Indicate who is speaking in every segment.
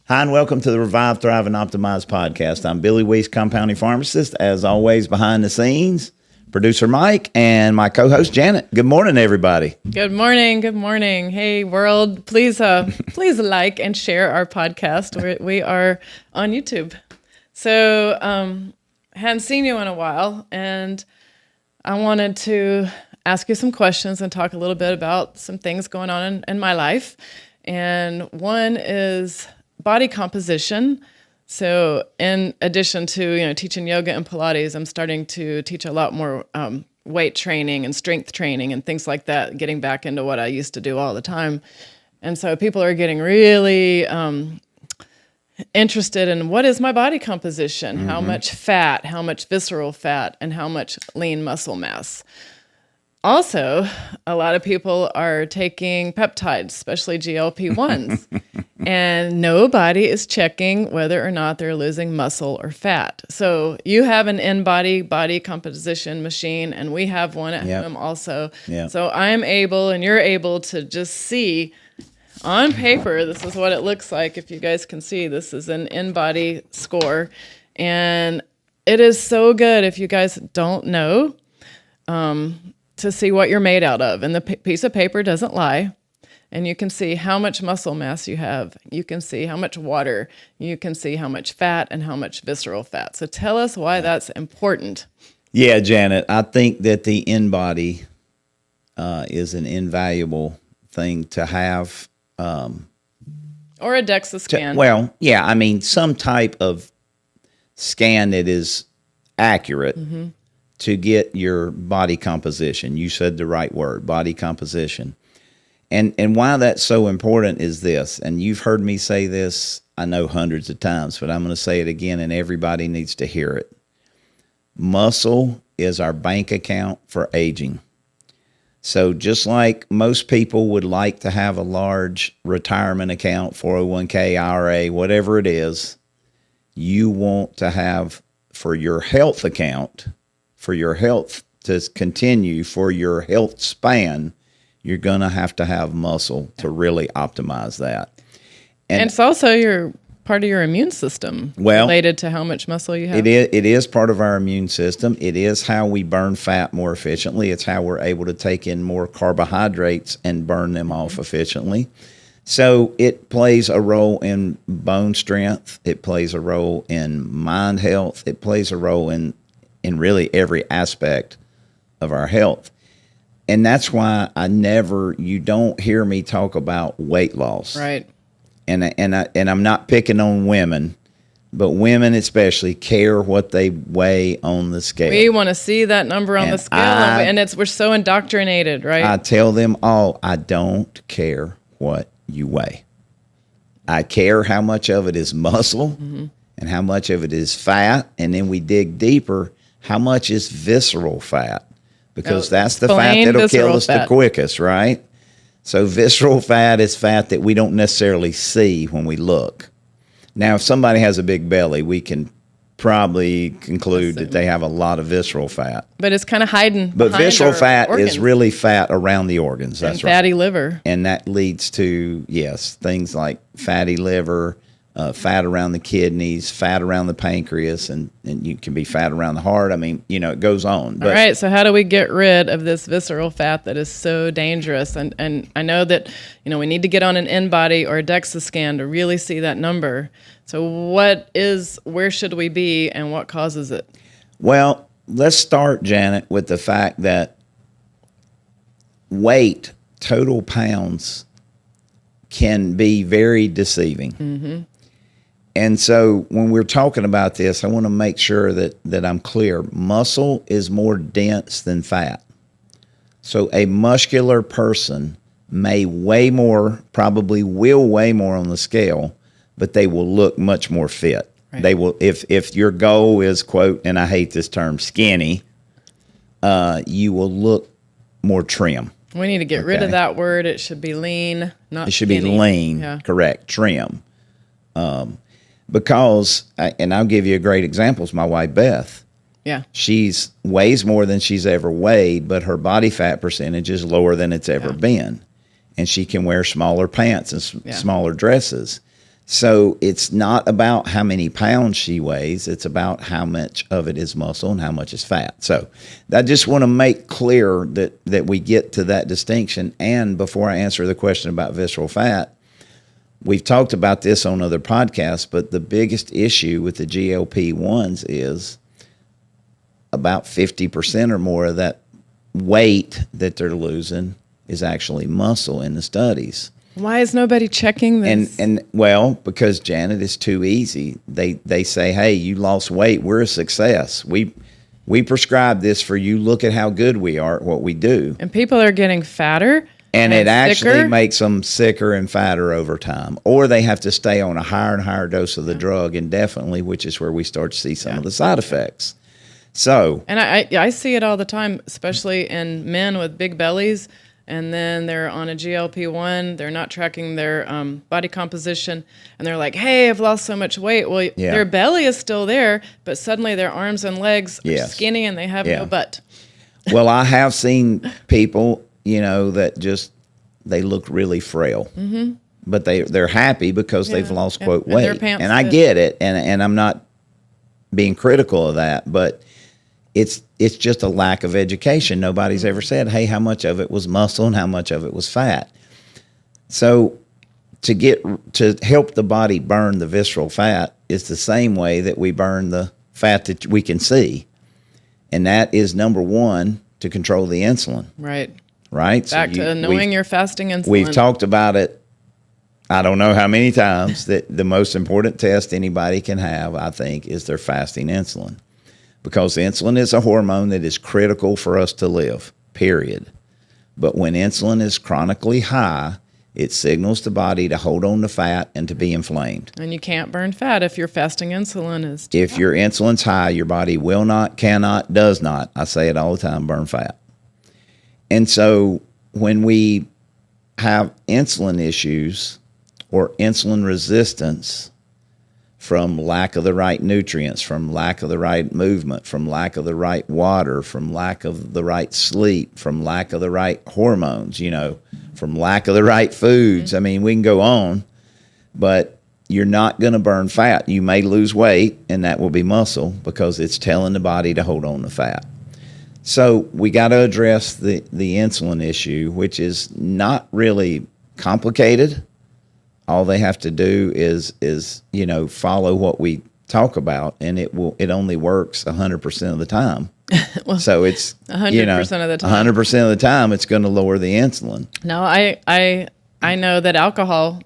Speaker 1: Hi, and welcome to the Revive, Thrive, and Optimize podcast. I'm Billy Weiss, compounding pharmacist. As always, behind the scenes, producer Mike, and my co-host Janet. Good morning, everybody.
Speaker 2: Good morning. Good morning. Hey, world, please like and share our podcast. We are on YouTube. So, hadn't seen you in a while, and I wanted to ask you some questions and talk a little bit about some things going on in my life. And one is body composition. So in addition to, teaching yoga and Pilates, I'm starting to teach a lot more weight training and strength training and things like that, getting back into what I used to do all the time. And so people are getting really interested in what is my body composition, how much fat, how much visceral fat, and how much lean muscle mass. Also, a lot of people are taking peptides, especially GLP-1s, and nobody is checking whether or not they're losing muscle or fat. So you have an in-body body composition machine, and we have one at home also. Yep. So I'm able, and you're able to just see on paper, this is what it looks like. If you guys can see, this is an in-body score, and it is so good if you guys don't know, to see what you're made out of. And the piece of paper doesn't lie. And you can see how much muscle mass you have. You can see how much water. You can see how much fat and how much visceral fat. So tell us why that's important.
Speaker 1: Yeah, Janet, I think that the in-body is an invaluable thing to have.
Speaker 2: Or a DEXA scan.
Speaker 1: Some type of scan that is accurate to get your body composition. You said the right word, body composition. And why that's so important is this, and you've heard me say this, I know hundreds of times, but I'm going to say it again, and everybody needs to hear it. Muscle is our bank account for aging. So just like most people would like to have a large retirement account, 401k, IRA, whatever it is, you want to have for your health account, for your health to continue, for your health span, you're going to have muscle to really optimize that.
Speaker 2: And it's also your part of your immune system related to how much muscle you have.
Speaker 1: It is part of our immune system. It is how we burn fat more efficiently. It's how we're able to take in more carbohydrates and burn them off efficiently. So it plays a role in bone strength. It plays a role in mind health. It plays a role in really every aspect of our health. And that's why you don't hear me talk about weight loss.
Speaker 2: Right.
Speaker 1: And I'm not picking on women, but women especially care what they weigh on the scale.
Speaker 2: We want to see that number on the scale, and we're so indoctrinated, right?
Speaker 1: I tell them all, I don't care what you weigh. I care how much of it is muscle and how much of it is fat, and then we dig deeper. How much is visceral fat? Because that's the fat that'll kill us the quickest, right? So visceral fat is fat that we don't necessarily see when we look. Now, if somebody has a big belly, we can probably conclude that they have a lot of visceral fat.
Speaker 2: But it's kind of hiding.
Speaker 1: But visceral fat is really fat around the organs.
Speaker 2: That's right. Fatty liver.
Speaker 1: And that leads to, things like fatty liver, fat around the kidneys, fat around the pancreas, and you can be fat around the heart. It goes on.
Speaker 2: But, all right, so how do we get rid of this visceral fat that is so dangerous? And I know that, we need to get on an in-body or a DEXA scan to really see that number. So where should we be and what causes it?
Speaker 1: Well, let's start, Janet, with the fact that weight, total pounds, can be very deceiving. And so when we're talking about this, I want to make sure that I'm clear. Muscle is more dense than fat. So a muscular person may weigh more, probably will weigh more on the scale, but they will look much more fit. Right. They will, if your goal is, quote, and I hate this term, skinny, you will look more trim.
Speaker 2: We need to get rid of that word. It should be lean, not
Speaker 1: It should
Speaker 2: skinny.
Speaker 1: be lean, correct, trim. Because, and I'll give you a great example, is my wife, Beth.
Speaker 2: Yeah.
Speaker 1: She's weighs more than she's ever weighed, but her body fat percentage is lower than it's ever been. And she can wear smaller pants and smaller dresses. So it's not about how many pounds she weighs. It's about how much of it is muscle and how much is fat. So I just want to make clear that we get to that distinction. And before I answer the question about visceral fat, we've talked about this on other podcasts, but the biggest issue with the GLP-1s is about 50% or more of that weight that they're losing is actually muscle in the studies.
Speaker 2: Why is nobody checking this?
Speaker 1: And well, because Janet, is too easy. They say, hey, you lost weight. We're a success. We prescribe this for you. Look at how good we are at what we do.
Speaker 2: And people are getting fatter.
Speaker 1: And it actually
Speaker 2: sicker.
Speaker 1: makes them sicker and fatter over time. Or they have to stay on a higher and higher dose of the drug indefinitely, which is where we start to see some of the side effects. So,
Speaker 2: and I see it all the time, especially in men with big bellies. And then they're on a GLP-1. They're not tracking their body composition. And they're like, hey, I've lost so much weight. Well, their belly is still there, but suddenly their arms and legs are skinny and they have no butt.
Speaker 1: Well, I have seen people, that just, they look really frail. Mm-hmm. But they're happy because they've lost, quote, weight. And I get it. And I'm not being critical of that. But it's just a lack of education. Nobody's ever said, hey, how much of it was muscle and how much of it was fat. So to help the body burn the visceral fat is the same way that we burn the fat that we can see. And that is, number one, to control the insulin.
Speaker 2: Right.
Speaker 1: So
Speaker 2: to knowing your fasting insulin.
Speaker 1: We've talked about it, I don't know how many times, that the most important test anybody can have, I think, is their fasting insulin. Because insulin is a hormone that is critical for us to live, period. But when insulin is chronically high, it signals the body to hold on to fat and to be inflamed.
Speaker 2: And you can't burn fat if your fasting insulin is
Speaker 1: too high. Your insulin's high, your body will not, cannot, does not, I say it all the time, burn fat. And so when we have insulin issues or insulin resistance, from lack of the right nutrients, from lack of the right movement, from lack of the right water, from lack of the right sleep, from lack of the right hormones, from lack of the right foods. I mean, we can go on, but you're not going to burn fat. You may lose weight, and that will be muscle because it's telling the body to hold on to fat. So we got to address the insulin issue, which is not really complicated. All they have to do is follow what we talk about, and it only works 100% of the time.
Speaker 2: Well,
Speaker 1: so it's
Speaker 2: 100% of the time.
Speaker 1: 100% of the time, it's going to lower the insulin.
Speaker 2: No, I know that alcohol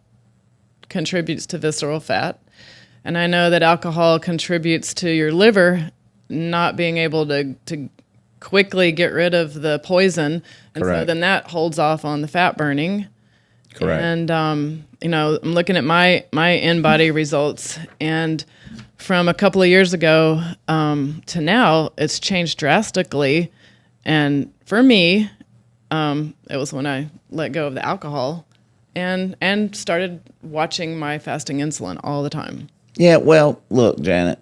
Speaker 2: contributes to visceral fat, and I know that alcohol contributes to your liver not being able to quickly get rid of the poison, and
Speaker 1: Correct.
Speaker 2: So then that holds off on the fat burning.
Speaker 1: Correct.
Speaker 2: And I'm looking at my in-body results, and from a couple of years ago to now, it's changed drastically. And for me, it was when I let go of the alcohol and started watching my fasting insulin all the time.
Speaker 1: Yeah, well, look, Janet,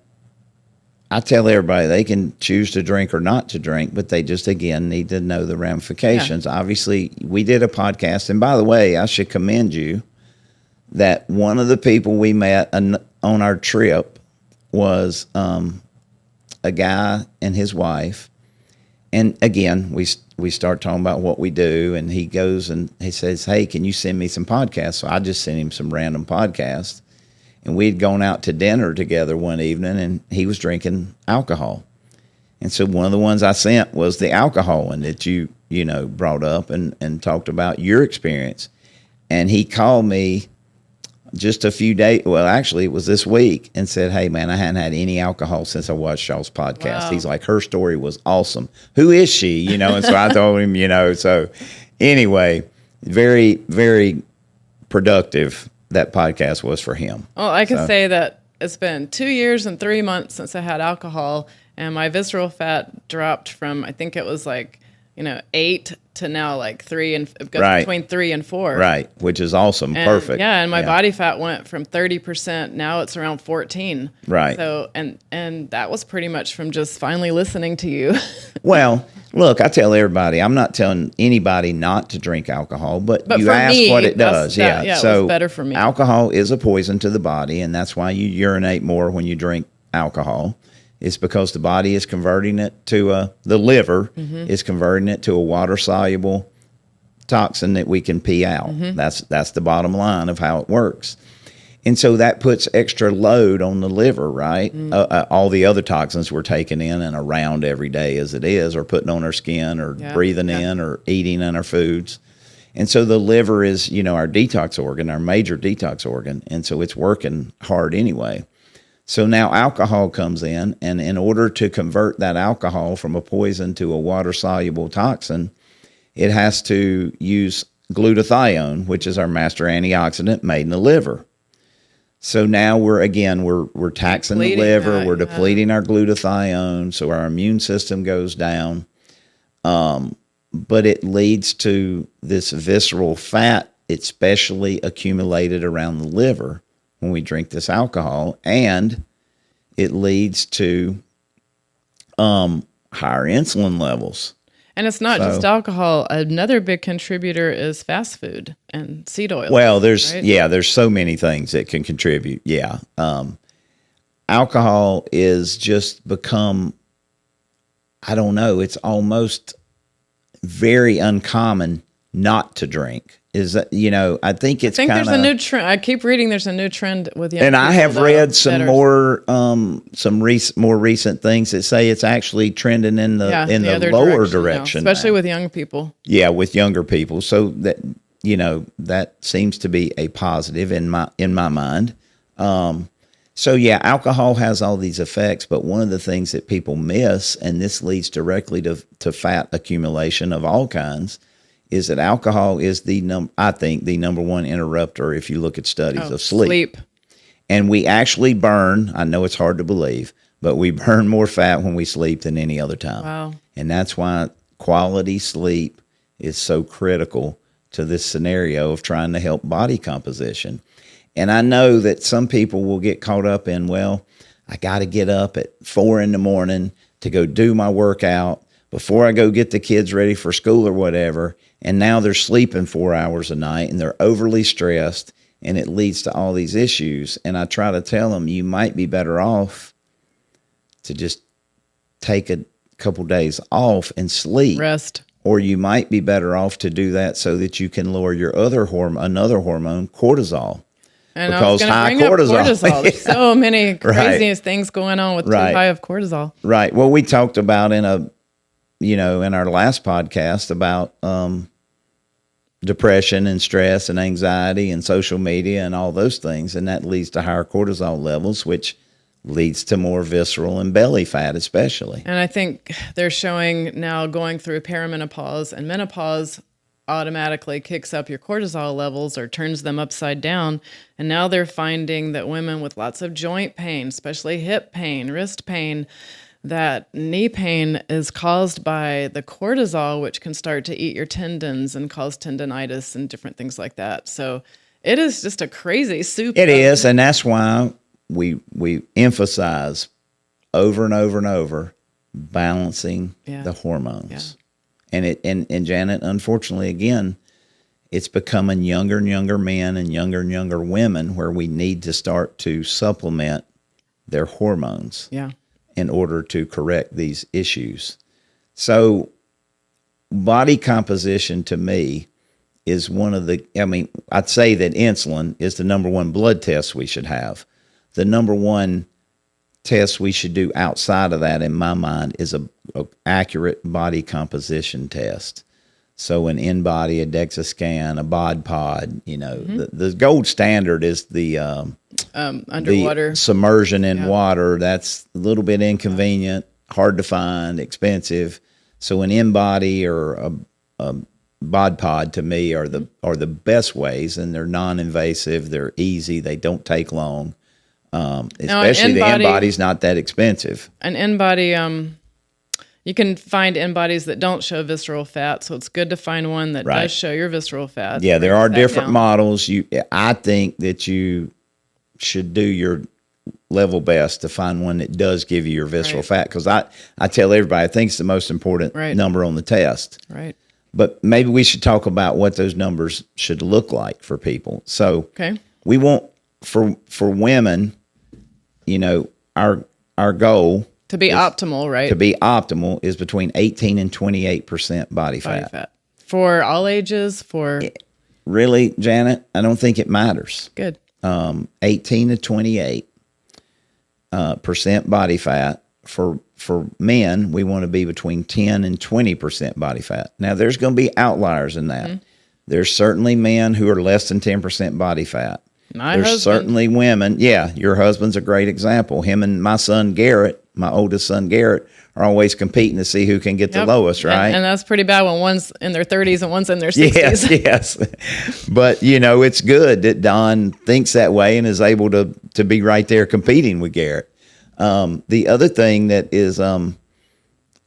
Speaker 1: I tell everybody they can choose to drink or not to drink, but they just, again, need to know the ramifications. Yeah. Obviously, we did a podcast, and by the way, I should commend you that one of the people we met on our trip was a guy and his wife. And again, we start talking about what we do, and he goes and he says, hey, can you send me some podcasts? So I just sent him some random podcasts. And we had gone out to dinner together one evening, and he was drinking alcohol. And so one of the ones I sent was the alcohol one that you brought up and talked about your experience. And he called me just a few days, well, actually it was this week, and said, hey, man, I hadn't had any alcohol since I watched y'all's podcast. Wow. He's like, her story was awesome. Who is she? And so I told him, so anyway, very, very productive. That podcast was for him.
Speaker 2: Well, I can say that it's been 2 years and 3 months since I had alcohol, and my visceral fat dropped from, I think it was like 8 to now like 3, and it goes
Speaker 1: Right.
Speaker 2: between 3 and 4.
Speaker 1: Right, which is awesome.
Speaker 2: And,
Speaker 1: Perfect.
Speaker 2: Yeah, and my body fat went from 30%, now it's around 14.
Speaker 1: Right.
Speaker 2: So and that was pretty much from just finally listening to you.
Speaker 1: Well, look, I tell everybody, I'm not telling anybody not to drink alcohol, but you
Speaker 2: for
Speaker 1: ask
Speaker 2: me,
Speaker 1: what it does.
Speaker 2: yeah, it
Speaker 1: so
Speaker 2: was better for me.
Speaker 1: Alcohol is a poison to the body, and that's why you urinate more when you drink alcohol. It's because the body is converting it to the liver is converting it to a water soluble toxin that we can pee out. That's the bottom line of how it works. And so that puts extra load on the liver, right? All the other toxins we're taking in and around every day as it is, or putting on our skin, or breathing in, or eating in our foods. And so the liver is, our detox organ, our major detox organ. And so it's working hard anyway. So now alcohol comes in, and in order to convert that alcohol from a poison to a water-soluble toxin, it has to use glutathione, which is our master antioxidant made in the liver. So now we're taxing the liver, we're depleting our glutathione, so our immune system goes down. But it leads to this visceral fat, especially accumulated around the liver when we drink this alcohol, and it leads to higher insulin levels.
Speaker 2: And it's not just alcohol. Another big contributor is fast food and seed oil.
Speaker 1: Well, there's
Speaker 2: right?
Speaker 1: so many things that can contribute. Yeah. Alcohol is just become, I don't know, it's almost very uncommon not to drink. Is that, I think it's kind of,
Speaker 2: there's a new trend. I keep reading there's a new trend with young
Speaker 1: and
Speaker 2: people.
Speaker 1: I have read some
Speaker 2: more
Speaker 1: more recent things that say it's actually trending in the lower direction
Speaker 2: now, especially
Speaker 1: now.
Speaker 2: with young people.
Speaker 1: Yeah, with younger people. So that that seems to be a positive in my mind. So yeah, alcohol has all these effects, but one of the things that people miss, and this leads directly to fat accumulation of all kinds, is that alcohol is the number one interrupter, if you look at studies, of sleep. And we actually burn, I know it's hard to believe, but we burn more fat when we sleep than any other time.
Speaker 2: Wow.
Speaker 1: And that's why quality sleep is so critical to this scenario of trying to help body composition. And I know that some people will get caught up in, well, I got to get up at 4 a.m. to go do my workout before I go get the kids ready for school or whatever. And now they're sleeping 4 hours a night and they're overly stressed, and it leads to all these issues. And I try to tell them, you might be better off to just take a couple days off and sleep.
Speaker 2: Rest.
Speaker 1: Or you might be better off to do that so that you can lower your another hormone, cortisol.
Speaker 2: And
Speaker 1: because
Speaker 2: I was
Speaker 1: high
Speaker 2: bring
Speaker 1: cortisol.
Speaker 2: Up cortisol. There's so many craziest things going on with too high of cortisol.
Speaker 1: Right. Well, we talked about in our last podcast about depression and stress and anxiety and social media and all those things, and that leads to higher cortisol levels, which leads to more visceral and belly fat especially.
Speaker 2: And I think they're showing now going through perimenopause and menopause automatically kicks up your cortisol levels or turns them upside down. And now they're finding that women with lots of joint pain, especially hip pain, wrist pain, that knee pain is caused by the cortisol, which can start to eat your tendons and cause tendonitis and different things like that. So it is just a crazy soup.
Speaker 1: It is, and that's why we emphasize over and over and over balancing the hormones. Yeah. And Janet, unfortunately, again, it's becoming younger and younger men and younger women where we need to start to supplement their hormones.
Speaker 2: Yeah.
Speaker 1: In order to correct these issues. So body composition to me is one of I'd say that insulin is the number one blood test we should have. The number one test we should do outside of that, in my mind, is a accurate body composition test. So an InBody, a DEXA scan, a bod pod, the gold standard is the
Speaker 2: underwater
Speaker 1: the submersion in water. That's a little bit inconvenient, hard to find, expensive. So an InBody or a bod pod to me are the best ways, and they're non-invasive, they're easy, they don't take long. Especially the InBody's not that expensive.
Speaker 2: An InBody, You can find in bodies that don't show visceral fat, so it's good to find one that
Speaker 1: Right.
Speaker 2: does show your visceral fat.
Speaker 1: Yeah, there are
Speaker 2: Brings that
Speaker 1: different
Speaker 2: down.
Speaker 1: models. I think that you should do your level best to find one that does give you your visceral
Speaker 2: Right.
Speaker 1: fat. Because I tell everybody, I think it's the most important
Speaker 2: Right.
Speaker 1: number on the test.
Speaker 2: Right.
Speaker 1: But maybe we should talk about what those numbers should look like for people. So
Speaker 2: Okay.
Speaker 1: we want for women, our goal
Speaker 2: To be optimal, right?
Speaker 1: to be optimal is between 18 and 28% body
Speaker 2: body
Speaker 1: fat.
Speaker 2: fat. For all ages, for
Speaker 1: Really, Janet, I don't think it matters.
Speaker 2: good.
Speaker 1: 18 to 28 percent body fat. For men, we want to be between 10 and 20% body fat. Now, there's going to be outliers in that. There's certainly men who are less than 10% body fat.
Speaker 2: My
Speaker 1: There's
Speaker 2: husband.
Speaker 1: certainly women. Yeah, your husband's a great example. Him and my son Garrett, my oldest son Garrett, are always competing to see who can get the
Speaker 2: Yep.
Speaker 1: lowest, right?
Speaker 2: And that's pretty bad when one's in their 30s and one's in their 60s.
Speaker 1: Yes, yes. But it's good that Don thinks that way and is able to be right there competing with Garrett. The other thing that is,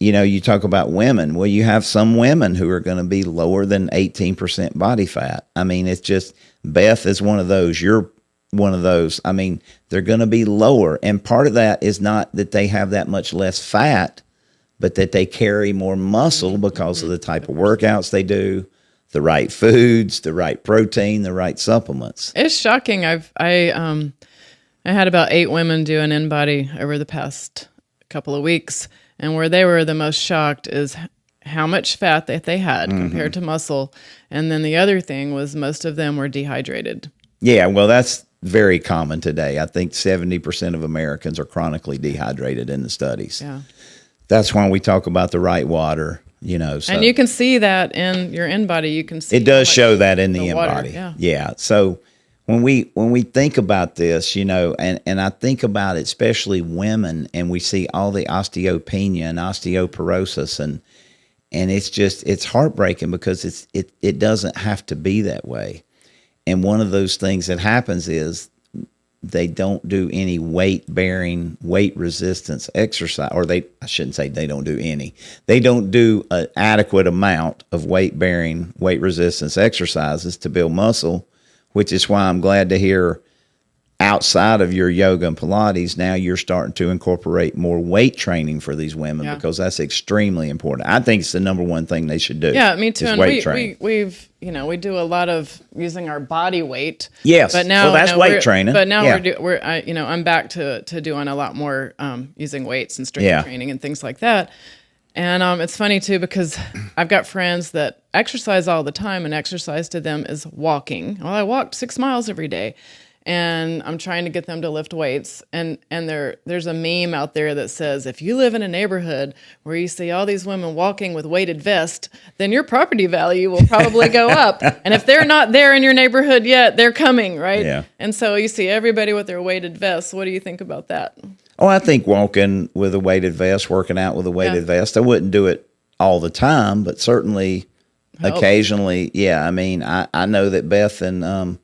Speaker 1: you talk about women. Well, you have some women who are going to be lower than 18% body fat. I mean, it's just Beth is one of those. You're one of those. I mean, they're going to be lower, and part of that is not that they have that much less fat, but that they carry more muscle because of the type of workouts they do, the right foods, the right protein, the right supplements.
Speaker 2: It's shocking. I had about 8 women do an in-body over the past couple of weeks, and where they were the most shocked is how much fat that they had compared to muscle. And then the other thing was most of them were dehydrated.
Speaker 1: Yeah, well, that's very common today. I think 70% of Americans are chronically dehydrated in the studies.
Speaker 2: Yeah.
Speaker 1: That's why we talk about the right water, So
Speaker 2: And you can see that in your in-body. You can see
Speaker 1: it does
Speaker 2: how much
Speaker 1: show that in the
Speaker 2: water,
Speaker 1: in-body.
Speaker 2: yeah.
Speaker 1: So when we think about this, and I think about it, especially women, and we see all the osteopenia and osteoporosis, and it's heartbreaking because it doesn't have to be that way. And one of those things that happens is they don't do any weight resistance exercise, or I shouldn't say they don't do any. They don't do an adequate amount of weight resistance exercises to build muscle, which is why I'm glad to hear outside of your yoga and Pilates, now you're starting to incorporate more weight training for these women because that's extremely important. I think it's the number one thing they should do.
Speaker 2: Yeah, me too.
Speaker 1: is
Speaker 2: And
Speaker 1: weight training.
Speaker 2: we do a lot of using our body weight.
Speaker 1: Yes.
Speaker 2: But now
Speaker 1: Well, that's weight training.
Speaker 2: But now
Speaker 1: Yeah.
Speaker 2: I'm back to doing a lot more using weights and strength
Speaker 1: Yeah.
Speaker 2: training and things like that. And it's funny too because I've got friends that exercise all the time, and exercise to them is walking. Well, I walked 6 miles every day. And I'm trying to get them to lift weights. And there's a meme out there that says, if you live in a neighborhood where you see all these women walking with weighted vests, then your property value will probably go up. And if they're not there in your neighborhood yet, they're coming, right?
Speaker 1: Yeah.
Speaker 2: And so you see everybody with their weighted vests. What do you think about that?
Speaker 1: Oh, I think walking with a weighted vest, working out with a weighted
Speaker 2: Yeah.
Speaker 1: vest, I wouldn't do it all the time, but certainly
Speaker 2: Helps.
Speaker 1: occasionally. Yeah. I mean, I know that Beth and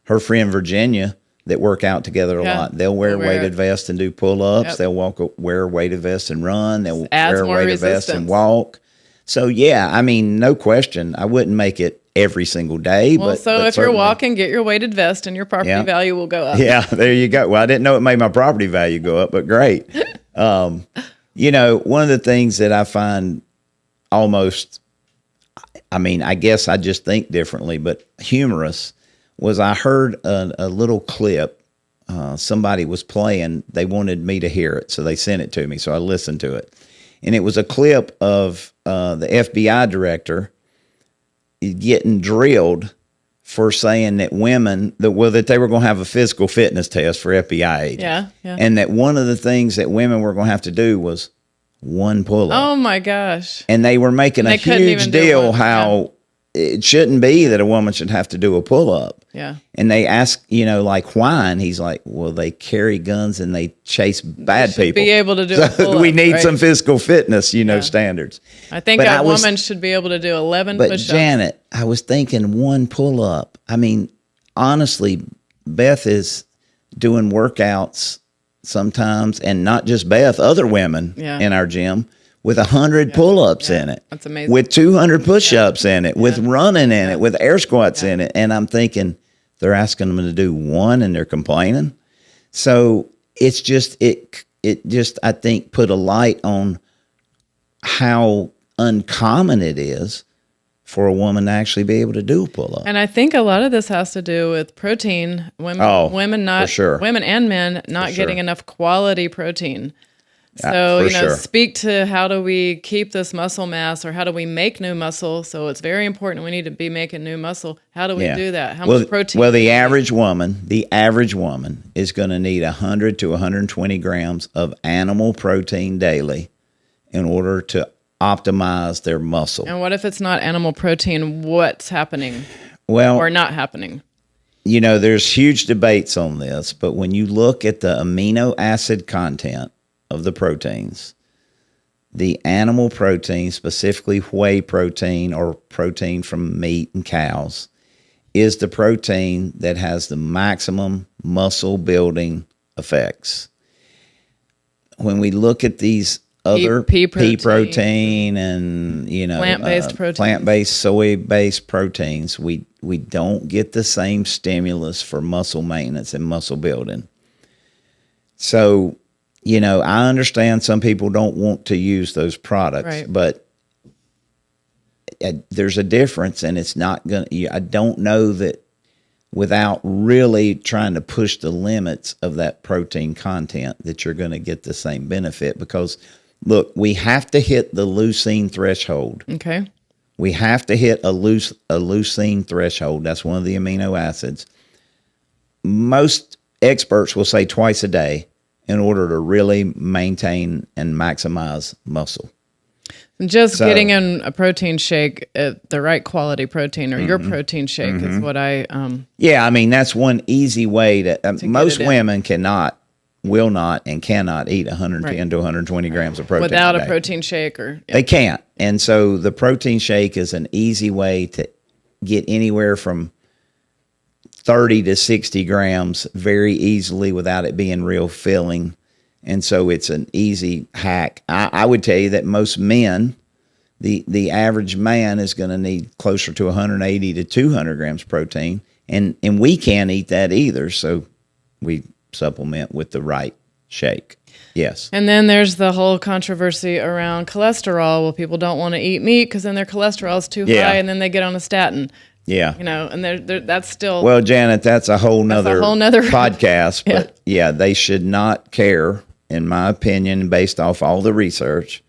Speaker 1: her friend Virginia that work out together a
Speaker 2: Yeah.
Speaker 1: lot. They'll wear
Speaker 2: They'll wear
Speaker 1: weighted
Speaker 2: it.
Speaker 1: vests and do pull-ups.
Speaker 2: Yep.
Speaker 1: They'll wear a weighted vest and run. They'll
Speaker 2: Adds
Speaker 1: wear a
Speaker 2: more
Speaker 1: weighted vest and
Speaker 2: resistance.
Speaker 1: walk. So, yeah, I mean, no question. I wouldn't make it every single day.
Speaker 2: Well,
Speaker 1: but
Speaker 2: so
Speaker 1: but
Speaker 2: if you're
Speaker 1: certainly.
Speaker 2: walking, get your weighted vest and your property
Speaker 1: Yeah.
Speaker 2: value will go up.
Speaker 1: Yeah, there you go. Well, I didn't know it made my property value go up, but great. One of the things that I find almost, I guess I just think differently, but humorous was I heard a little clip. Somebody was playing. They wanted me to hear it, so they sent it to me. So I listened to it. And it was a clip of the FBI director getting drilled for saying that women, that they were going to have a physical fitness test for FBI agents.
Speaker 2: Yeah, yeah.
Speaker 1: And that one of the things that women were going to have to do was one pull-up.
Speaker 2: Oh my gosh.
Speaker 1: And they were making a
Speaker 2: They couldn't
Speaker 1: huge
Speaker 2: even do
Speaker 1: deal
Speaker 2: one,
Speaker 1: how it shouldn't be that a woman should have to do a pull-up.
Speaker 2: Yeah.
Speaker 1: And they ask, like, why? And he's like, well, they carry guns and they chase bad people.
Speaker 2: Be able to do a
Speaker 1: So
Speaker 2: pull-up,
Speaker 1: we need
Speaker 2: right?
Speaker 1: some physical fitness, standards.
Speaker 2: I think
Speaker 1: But
Speaker 2: a
Speaker 1: I was-
Speaker 2: woman should be able to do 11
Speaker 1: But
Speaker 2: push-ups.
Speaker 1: Janet, I was thinking one pull-up. I mean, honestly, Beth is doing workouts sometimes, and not just Beth, other women
Speaker 2: Yeah.
Speaker 1: in our gym with 100 pull-ups in it.
Speaker 2: That's amazing.
Speaker 1: With 200 push-ups in it, with running in it, with air squats in it. And I'm thinking, they're asking them to do one and they're complaining. So it's just, it just, I think, put a light on how uncommon it is for a woman to actually be able to do a pull-up.
Speaker 2: And I think a lot of this has to do with protein. Women and men not getting enough quality protein. So, speak to how do we keep this muscle mass, or how do we make new muscle? So it's very important. We need to be making new muscle. How do we do that? How much protein?
Speaker 1: Well, the average woman is going to need 100 to 120 grams of animal protein daily in order to optimize their muscle.
Speaker 2: And what if it's not animal protein? What's happening?
Speaker 1: Well,
Speaker 2: or not happening?
Speaker 1: There's huge debates on this, but when you look at the amino acid content of the proteins, the animal protein, specifically whey protein or protein from meat and cows, is the protein that has the maximum muscle building effects. When we look at these other pea protein and plant-based soy-based proteins, we don't get the same stimulus for muscle maintenance and muscle building. So, I understand some people don't want to use those products, but there's a difference, and it's not going to, I don't know that without really trying to push the limits of that protein content that you're going to get the same benefit, because look, we have to hit the leucine threshold.
Speaker 2: Okay.
Speaker 1: We have to hit a leucine threshold. That's one of the amino acids. Most experts will say twice a day in order to really maintain and maximize muscle.
Speaker 2: Getting in a protein shake, the right quality protein, or your protein shake is what I...
Speaker 1: Yeah, I mean, that's one easy way to most women will not and cannot eat 110 to 120 grams of protein
Speaker 2: without a protein shake.
Speaker 1: They can't. And so the protein shake is an easy way to get anywhere from 30 to 60 grams very easily without it being real filling. And so it's an easy hack. I would tell you that most men, the average man is going to need closer to 180 to 200 grams protein. And we can't eat that either. So we supplement with the right shake. Yes.
Speaker 2: And then there's the whole controversy around cholesterol. Well, people don't want to eat meat because then their cholesterol is too high, and then they get on a statin.
Speaker 1: Yeah.
Speaker 2: And that's still...
Speaker 1: Well, Janet, that's a whole nother podcast. But they should not care, in my opinion, based off all the research,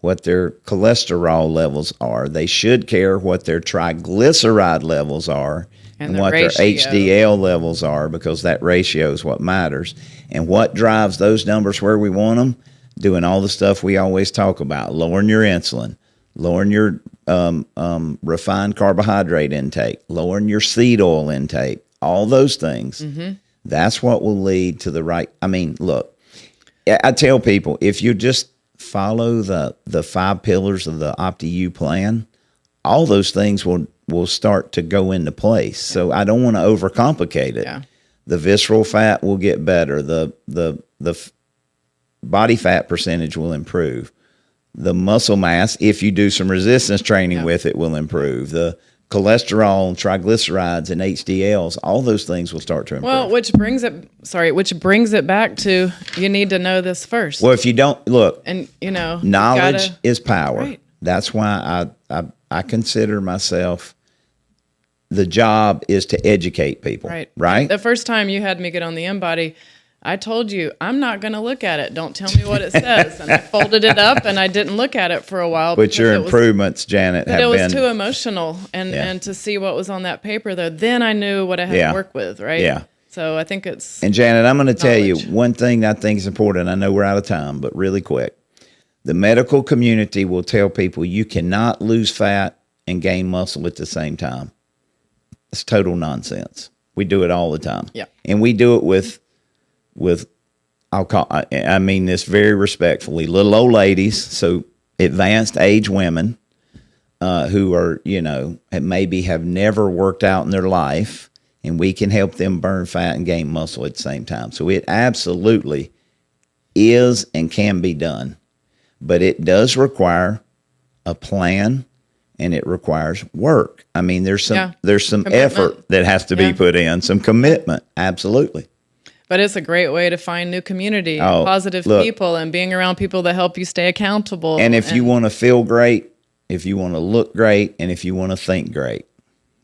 Speaker 1: what their cholesterol levels are. They should care what their triglyceride levels are and what their HDL levels are, because that ratio is what matters. And what drives those numbers where we want them? Doing all the stuff we always talk about, lowering your insulin, lowering your refined carbohydrate intake, lowering your seed oil intake, all those things. That's what will lead to the right. I mean, look, I tell people, if you just follow the 5 pillars of the OptiU plan, all those things will start to go into place. So I don't want to overcomplicate it.
Speaker 2: Yeah.
Speaker 1: The visceral fat will get better. The body fat percentage will improve. The muscle mass, if you do some resistance training with it, will improve. The cholesterol, triglycerides, and HDLs, all those things will start to improve.
Speaker 2: Well, which brings it back to, you need to know this first.
Speaker 1: Well, if you don't, look,
Speaker 2: and
Speaker 1: knowledge is power.
Speaker 2: Right.
Speaker 1: That's why I consider myself, the job is to educate people. Right?
Speaker 2: The first time you had me get on the InBody, I told you, I'm not going to look at it. Don't tell me what it says. And I folded it up, and I didn't look at it for a while.
Speaker 1: But your improvements, Janet, have been...
Speaker 2: It was too emotional. And to see what was on that paper, though, then I knew what I had to work with, right?
Speaker 1: Yeah.
Speaker 2: So I think it's...
Speaker 1: And Janet, I'm going to tell you one thing that I think is important. I know we're out of time, but really quick. The medical community will tell people you cannot lose fat and gain muscle at the same time. It's total nonsense. We do it all the time.
Speaker 2: Yeah.
Speaker 1: And we do it with I mean this very respectfully, little old ladies, so advanced age women who are, maybe have never worked out in their life, and we can help them burn fat and gain muscle at the same time. So it absolutely is and can be done. but it does require a plan and it requires work. I mean, there's some
Speaker 2: Commitment.
Speaker 1: effort that has to be put in, some commitment. Absolutely.
Speaker 2: But it's a great way to find new community,
Speaker 1: Oh,
Speaker 2: positive
Speaker 1: look.
Speaker 2: people, and being around people that help you stay accountable.
Speaker 1: And if you want to feel great, if you want to look great, and if you want to think great,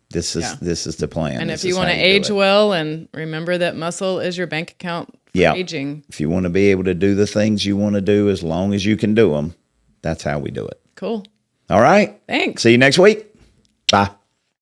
Speaker 1: this is the plan.
Speaker 2: And
Speaker 1: This
Speaker 2: if you
Speaker 1: is
Speaker 2: want to
Speaker 1: how do
Speaker 2: age
Speaker 1: it.
Speaker 2: well, and remember that muscle is your bank account for aging.
Speaker 1: If you want to be able to do the things you want to do as long as you can do them, that's how we do it.
Speaker 2: Cool.
Speaker 1: All right.
Speaker 2: Thanks.
Speaker 1: See you next week. Bye.